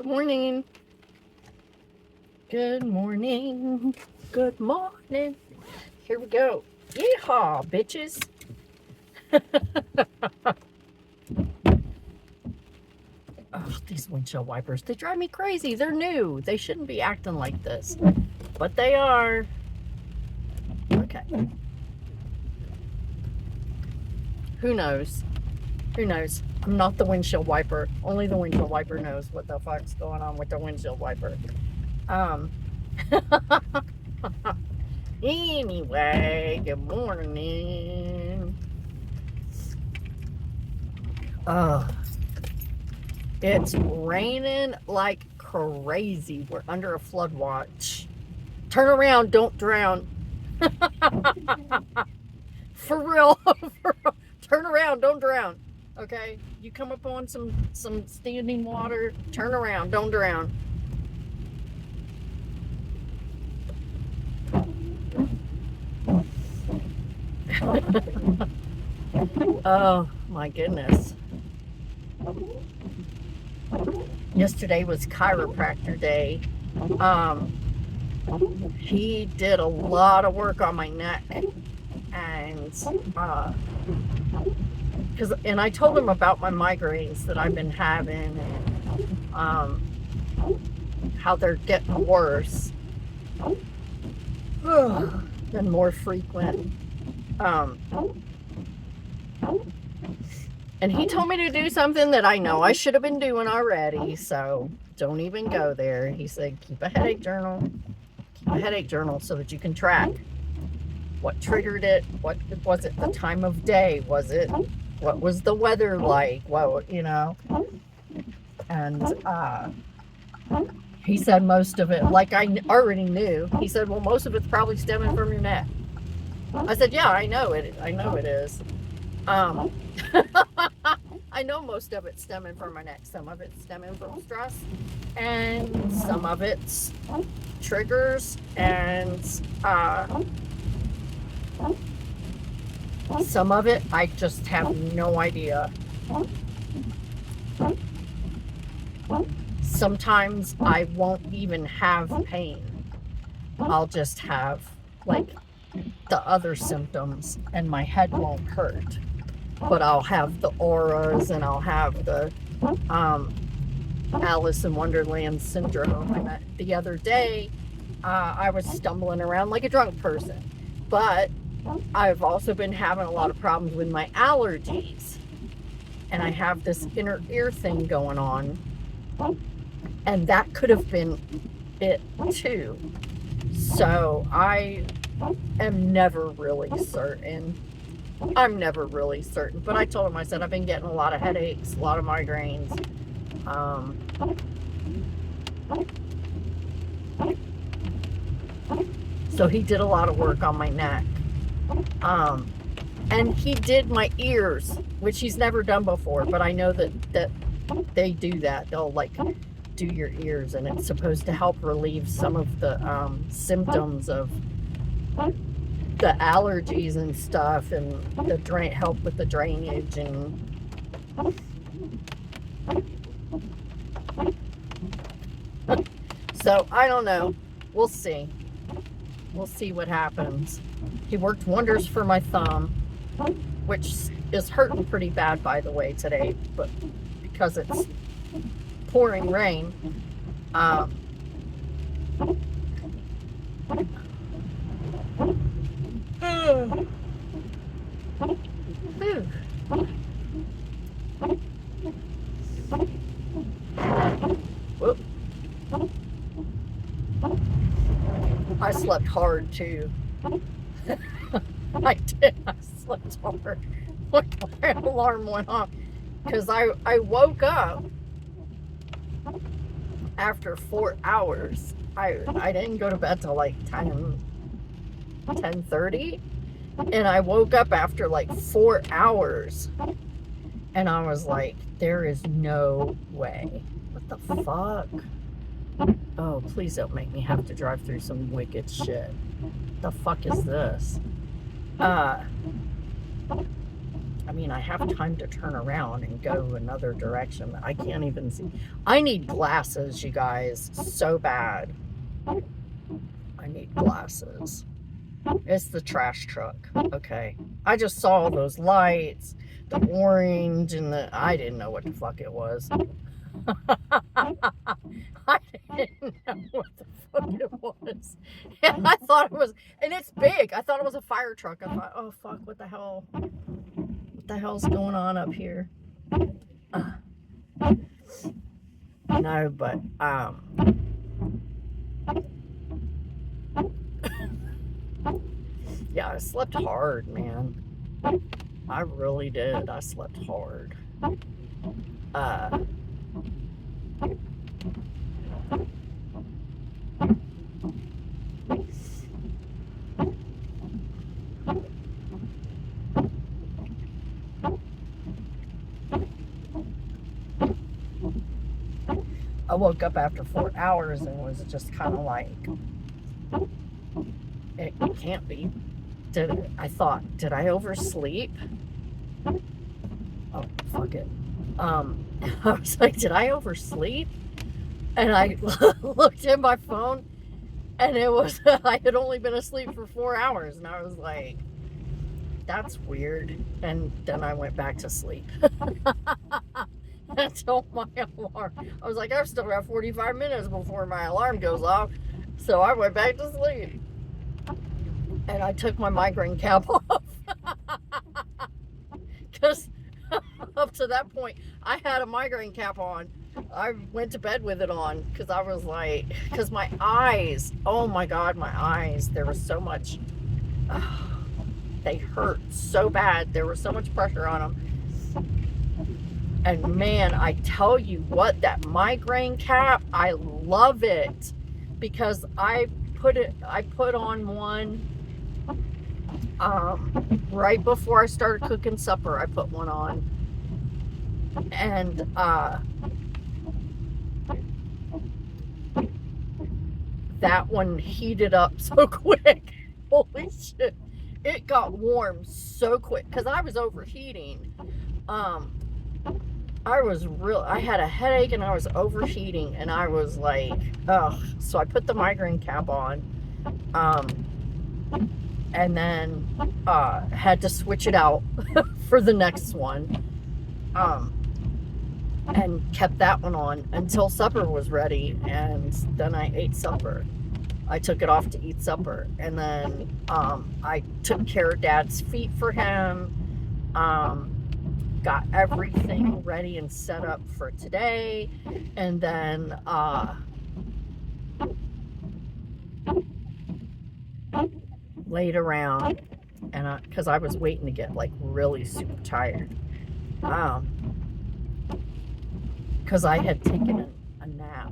Good morning. Good morning. Good morning. Here we go. Yeehaw, bitches. Oh, these windshield wipers, they drive me crazy. They're new. They shouldn't be acting like this, but they are. Okay. Who knows? Who knows? I'm not the windshield wiper. Only the windshield wiper knows what the fuck's going on with the windshield wiper. Anyway, good morning. It's raining like crazy. We're under a flood watch. Turn around, don't drown. For real. Turn around, don't drown. Okay? You come up on some standing water, turn around, don't drown. Oh my goodness. Yesterday was chiropractor day. He did a lot of work on my neck, and I told him about my migraines that I've been having, and how they're getting worse and more frequent. And he told me to do something that I know I should have been doing already, so don't even go there. He said, keep a headache journal. Keep a headache journal so that you can track what triggered it. What was it? The time of day? Was it? What was the weather like? Well, and he said most of it, like I already knew. He said, well, most of it's probably stemming from your neck. I said, yeah, I know it. I know it is. I know most of it's stemming from my neck. Some of it's stemming from stress, and some of it's triggers, and some of it I just have no idea. Sometimes I won't even have pain. I'll just have like the other symptoms, and my head won't hurt, but I'll have the auras, and I'll have the Alice in Wonderland syndrome. And the other day I was stumbling around like a drunk person, but I've also been having a lot of problems with my allergies, and I have this inner ear thing going on, and that could have been it too. So I am never really certain. I'm never really certain, but I told him, I said, I've been getting a lot of headaches, a lot of migraines. So he did a lot of work on my neck. And he did my ears, which he's never done before, but I know that they do that. They'll like do your ears, and it's supposed to help relieve some of the symptoms of the allergies and stuff, and help with the drainage. And so I don't know. We'll see. We'll see what happens. He worked wonders for my thumb, which is hurting pretty bad, by the way, today, but because it's pouring rain. Whoop. I slept hard too. I did. I slept hard when my alarm went off, because I woke up after 4 hours. I didn't go to bed till like 10:30, and I woke up after like 4 hours, and I was like, there is no way. What the fuck? Oh, please don't make me have to drive through some wicked shit. The fuck is this? I mean, I have time to turn around and go another direction. I can't even see. I need glasses, you guys, so bad. I need glasses. It's the trash truck. Okay. I just saw those lights, the orange, and I didn't know what the fuck it was. I didn't know what the fuck it was. And I thought it was, and it's big. I thought it was a fire truck. I thought, oh fuck, what the hell? What the hell's going on up here? No, but yeah, I slept hard, man. I really did. I slept hard. I woke up after 4 hours and was just kind of like, it can't be. I thought, did I oversleep? Oh, fuck it. I was like, did I oversleep? And I looked at my phone, and it was, I had only been asleep for 4 hours, and I was like, that's weird. And then I went back to sleep. Until my alarm. I was like, I've still got 45 minutes before my alarm goes off. So I went back to sleep. And I took my migraine cap off. Because up to that point, I had a migraine cap on. I went to bed with it on because I was like, because my eyes, oh my God, my eyes, there was so much, they hurt so bad. There was so much pressure on them. And man, I tell you what, that migraine cap, I love it because I put on one right before I started cooking supper. I put one on, and that one heated up so quick. Holy shit, it got warm so quick because I was overheating. I had a headache and I was overheating and I was like, ugh. So I put the migraine cap on, and then had to switch it out for the next one, and kept that one on until supper was ready, and then I ate supper. I took it off to eat supper, and then I took care of Dad's feet for him. Got everything ready and set up for today, and then laid around, and because I was waiting to get like really super tired, because I had taken a nap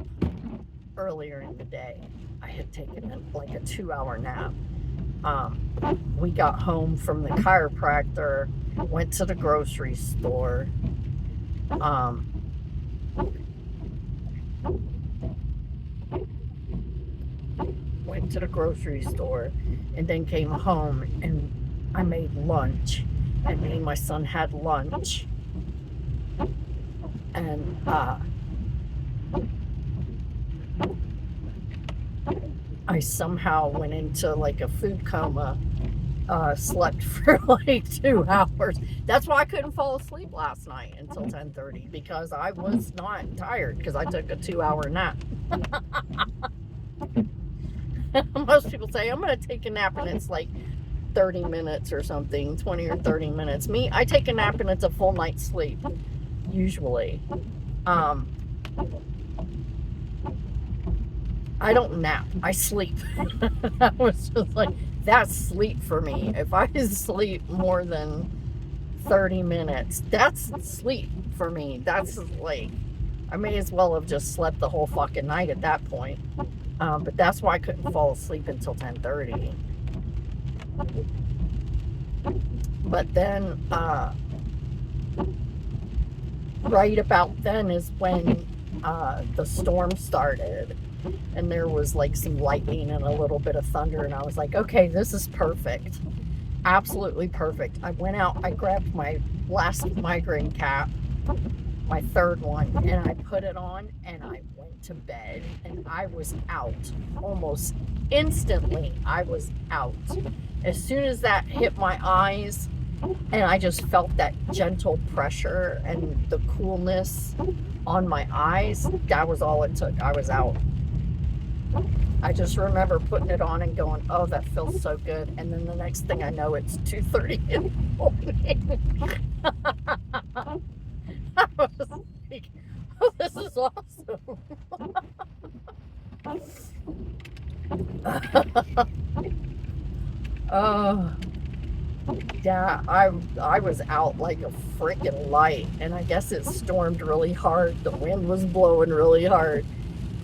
earlier in the day. I had taken like a 2-hour nap. We got home from the chiropractor, went to the grocery store, and then came home and I made lunch, and me and my son had lunch, and I somehow went into like a food coma, slept for like 2 hours. That's why I couldn't fall asleep last night until 10:30, because I was not tired because I took a 2-hour nap. Most people say, I'm going to take a nap, and it's like 30 minutes or something, 20 or 30 minutes. Me, I take a nap and it's a full night's sleep, usually. I don't nap, I sleep. That was just like, that's sleep for me. If I sleep more than 30 minutes, that's sleep for me. That's like, I may as well have just slept the whole fucking night at that point. But that's why I couldn't fall asleep until 10:30. But then, right about then is when the storm started, and there was like some lightning and a little bit of thunder, and I was like, okay, this is perfect. Absolutely perfect. I went out, I grabbed my last migraine cap, my third one, and I put it on and I went to bed and I was out. Almost instantly, I was out. As soon as that hit my eyes, and I just felt that gentle pressure and the coolness on my eyes, that was all it took. I was out. I just remember putting it on and going, oh, that feels so good. And then the next thing I know, it's 2:30 in the morning. I was like, oh, this is awesome. Oh, yeah, I was out like a freaking light, and I guess it stormed really hard. The wind was blowing really hard.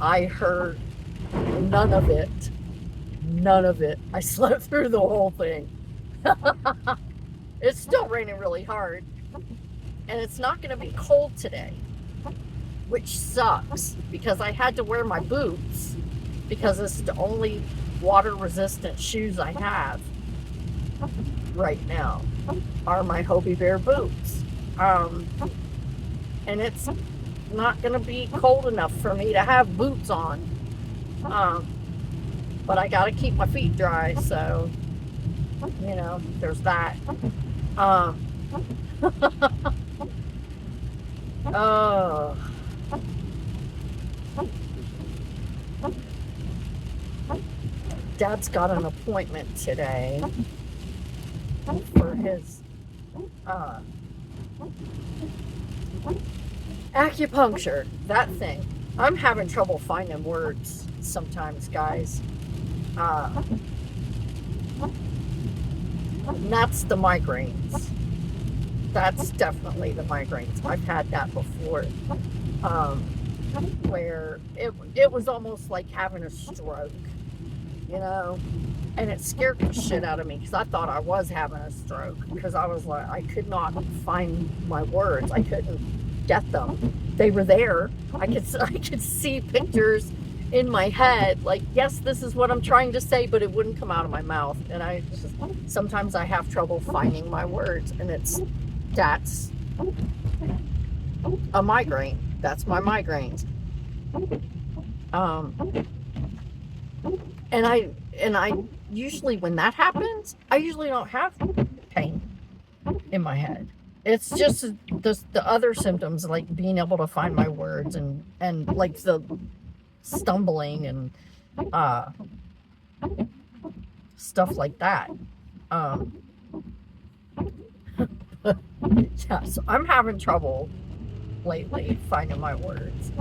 I heard none of it. None of it. I slept through the whole thing. It's still raining really hard, and it's not going to be cold today, which sucks because I had to wear my boots because it's the only water resistant shoes I have right now are my Hobie Bear boots. And it's not going to be cold enough for me to have boots on. But I got to keep my feet dry, so, you know, there's that. Oh. Dad's got an appointment today for his acupuncture, that thing. I'm having trouble finding words sometimes, guys. And that's the migraines. That's definitely the migraines. I've had that before, where it was almost like having a stroke, you know, and it scared the shit out of me because I thought I was having a stroke because I was like, I could not find my words. I couldn't get them. They were there. I could see pictures in my head, like, yes, this is what I'm trying to say, but it wouldn't come out of my mouth. And sometimes I have trouble finding my words, and that's a migraine. That's my migraines. And I usually, when that happens, I usually don't have pain in my head. It's just the other symptoms, like being able to find my words and like the stumbling and stuff like that. Yeah, so I'm having trouble lately finding my words.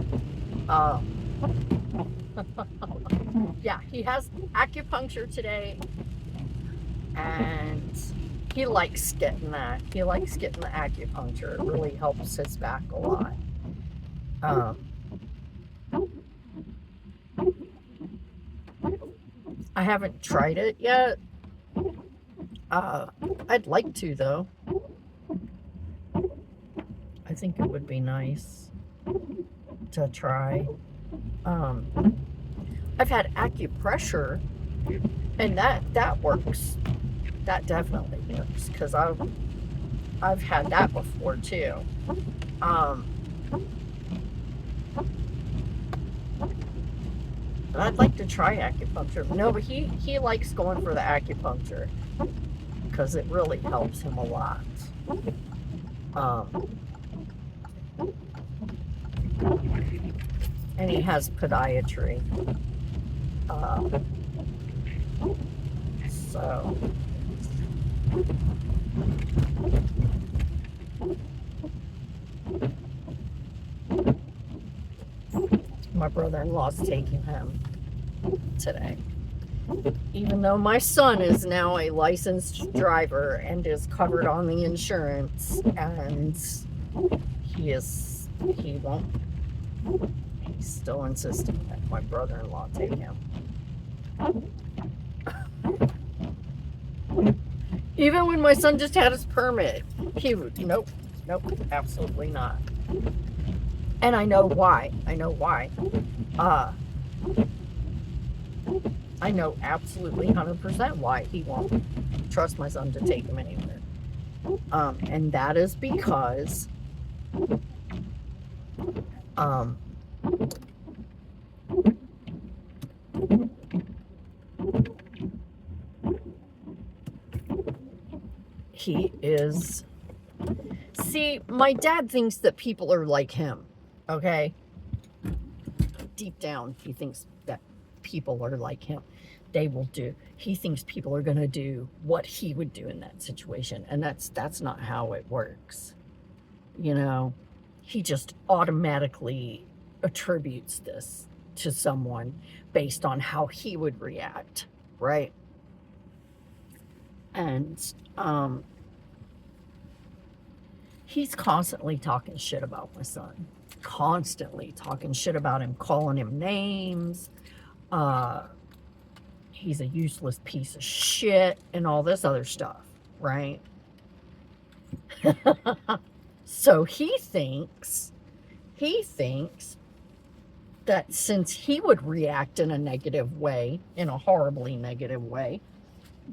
Yeah, he has acupuncture today, and he likes getting that. He likes getting the acupuncture. It really helps his back a lot. I haven't tried it yet. I'd like to, though. I think it would be nice to try. I've had acupressure, and that works. That definitely works because I've had that before too. But I'd like to try acupuncture. No, but he likes going for the acupuncture because it really helps him a lot. And he has podiatry. So my brother-in-law's taking him today. Even though my son is now a licensed driver and is covered on the insurance, and he's still insisting that my brother-in-law take him. Even when my son just had his permit, he would, nope, absolutely not. And I know why. I know absolutely 100% why he won't trust my son to take him anywhere. And that is because um, he is... See, my dad thinks that people are like him, okay? Deep down, he thinks that people are like him. They will do... He thinks people are going to do what he would do in that situation. And that's not how it works. You know? He just automatically attributes this to someone based on how he would react, right? And, he's constantly talking shit about my son. Constantly talking shit about him, calling him names. He's a useless piece of shit and all this other stuff, right? So he thinks that since he would react in a negative way, in a horribly negative way,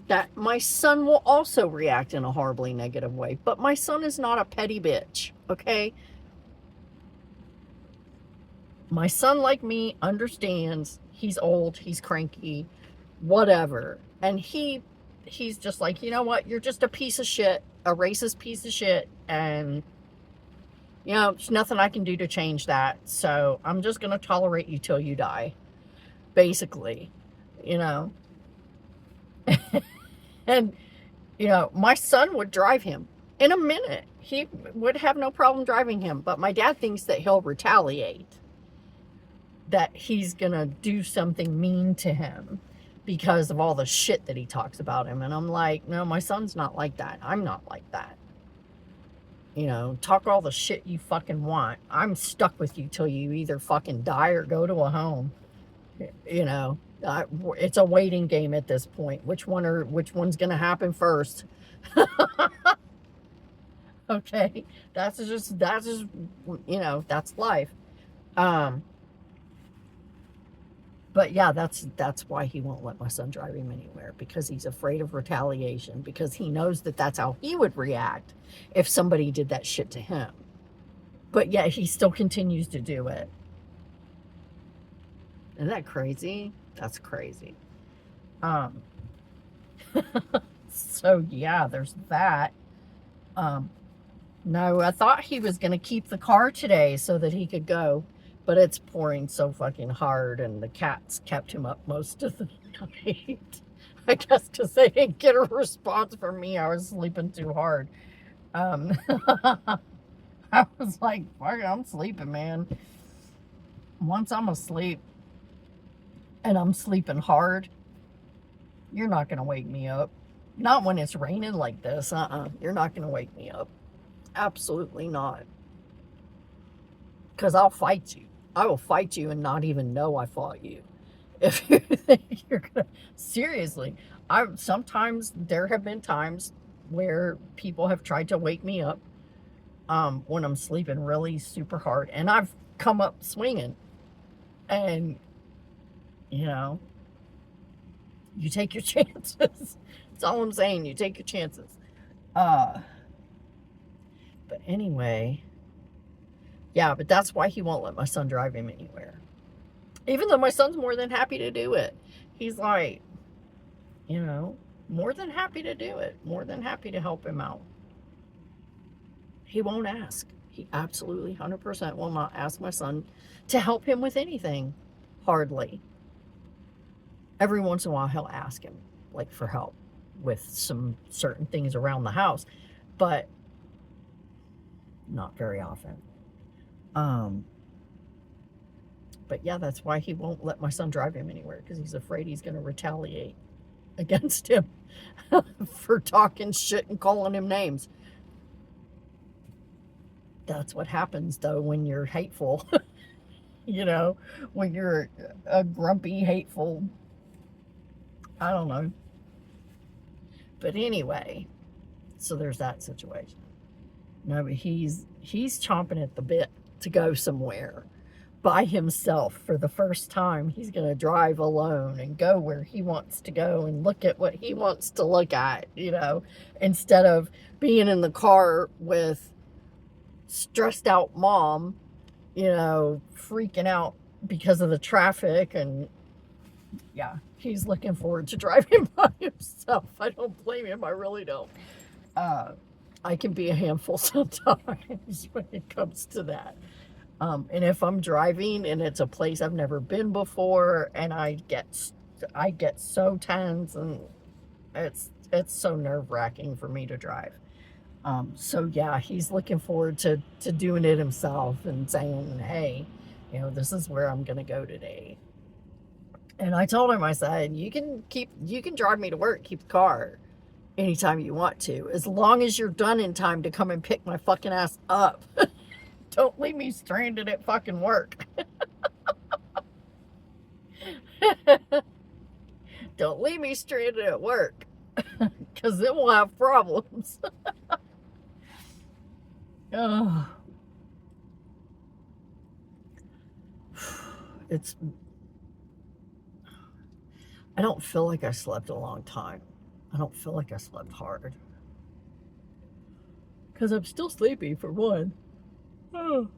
that my son will also react in a horribly negative way. But my son is not a petty bitch, okay? My son, like me, understands he's old, he's cranky, whatever. And he's just like, you know what? You're just a piece of shit, a racist piece of shit. And, you know, there's nothing I can do to change that. So I'm just going to tolerate you till you die, basically, you know. And, you know, my son would drive him in a minute. He would have no problem driving him. But my dad thinks that he'll retaliate, that he's going to do something mean to him because of all the shit that he talks about him. And I'm like, no, my son's not like that. I'm not like that. You know, talk all the shit you fucking want. I'm stuck with you till you either fucking die or go to a home. You know, it's a waiting game at this point. Which one's gonna happen first? Okay, that's just you know, that's life. But yeah, that's why he won't let my son drive him anywhere, because he's afraid of retaliation, because he knows that that's how he would react if somebody did that shit to him. But yet he still continues to do it. Isn't that crazy? That's crazy. So yeah, there's that. No, I thought he was going to keep the car today so that he could go, but it's pouring so fucking hard, and the cats kept him up most of the night. I guess because they didn't get a response from me. I was sleeping too hard. I was like, fuck it, I'm sleeping, man. Once I'm asleep, and I'm sleeping hard, you're not going to wake me up. Not when it's raining like this. You're not going to wake me up. Absolutely not. Because I'll fight you. I will fight you and not even know I fought you. If you think you're going to... Seriously. Sometimes there have been times where people have tried to wake me up when I'm sleeping really super hard. And I've come up swinging. And... you know, you take your chances. That's all I'm saying. You take your chances. But anyway, yeah, but that's why he won't let my son drive him anywhere. Even though my son's more than happy to do it. He's like, you know, more than happy to do it. More than happy to help him out. He won't ask. He absolutely 100% will not ask my son to help him with anything. Hardly. Every once in a while, he'll ask him, like, for help with some certain things around the house, but not very often. But yeah, that's why he won't let my son drive him anywhere, because he's afraid he's going to retaliate against him for talking shit and calling him names. That's what happens, though, when you're hateful. You know, when you're a grumpy, hateful... I don't know. But anyway, so there's that situation. No, but he's chomping at the bit to go somewhere. by himself for the first time. He's going to drive alone and go where he wants to go and look at what he wants to look at, you know, instead of being in the car with stressed out mom, you know, freaking out because of the traffic. And yeah, he's looking forward to driving by himself. I don't blame him. I really don't. I can be a handful sometimes when it comes to that. And if I'm driving and it's a place I've never been before, and I get so tense, and it's so nerve-wracking for me to drive. So yeah, he's looking forward to doing it himself and saying, hey, you know, this is where I'm gonna go today. And I told him, I said, you can drive me to work, keep the car anytime you want to, as long as you're done in time to come and pick my fucking ass up. Don't leave me stranded at fucking work. Don't leave me stranded at work, because then we'll have problems. Oh. I don't feel like I slept a long time. I don't feel like I slept hard. Because I'm still sleepy, for one. Oh.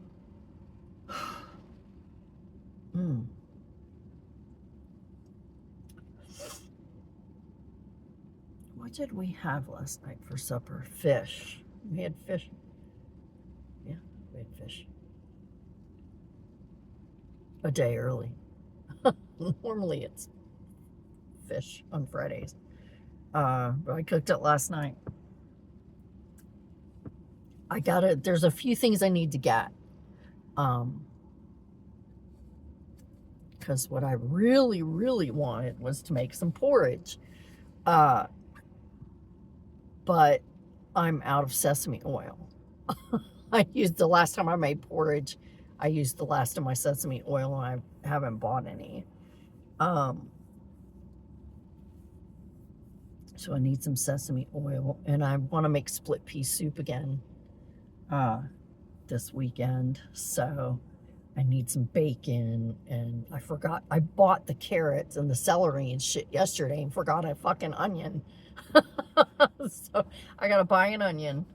What did we have last night for supper? Fish. We had fish. Yeah, we had fish. A day early. Normally it's fish on Fridays. But I cooked it last night. There's a few things I need to get. Because what I really, really wanted was to make some porridge. But I'm out of sesame oil. The last time I made porridge, I used the last of my sesame oil, and I haven't bought any. So I need some sesame oil, and I want to make split pea soup again this weekend. So I need some bacon, and I forgot, I bought the carrots and the celery and shit yesterday and forgot a fucking onion. So I gotta buy an onion,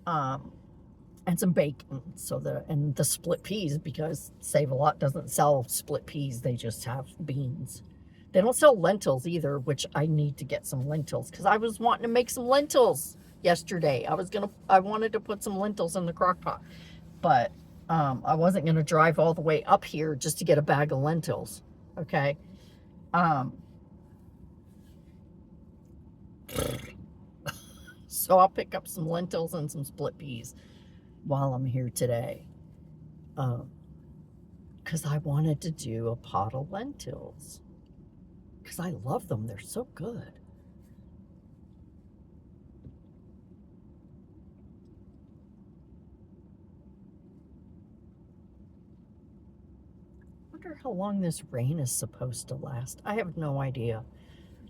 and some bacon, and the split peas, because Save a Lot doesn't sell split peas, they just have beans. They don't sell lentils either, which I need to get some lentils, because I was wanting to make some lentils yesterday. I wanted to put some lentils in the crock pot, but I wasn't gonna drive all the way up here just to get a bag of lentils. Okay. So I'll pick up some lentils and some split peas while I'm here today. Because I wanted to do a pot of lentils. Because I love them. They're so good. I wonder how long this rain is supposed to last. I have no idea.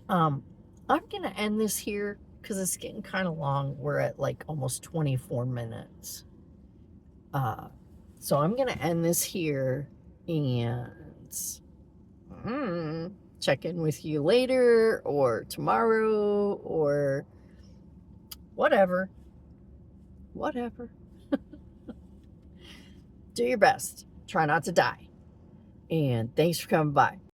I'm going to end this here because it's getting kind of long. We're at like almost 24 minutes. So I'm going to end this here and check in with you later or tomorrow or whatever. Do your best. Try not to die. And thanks for coming by.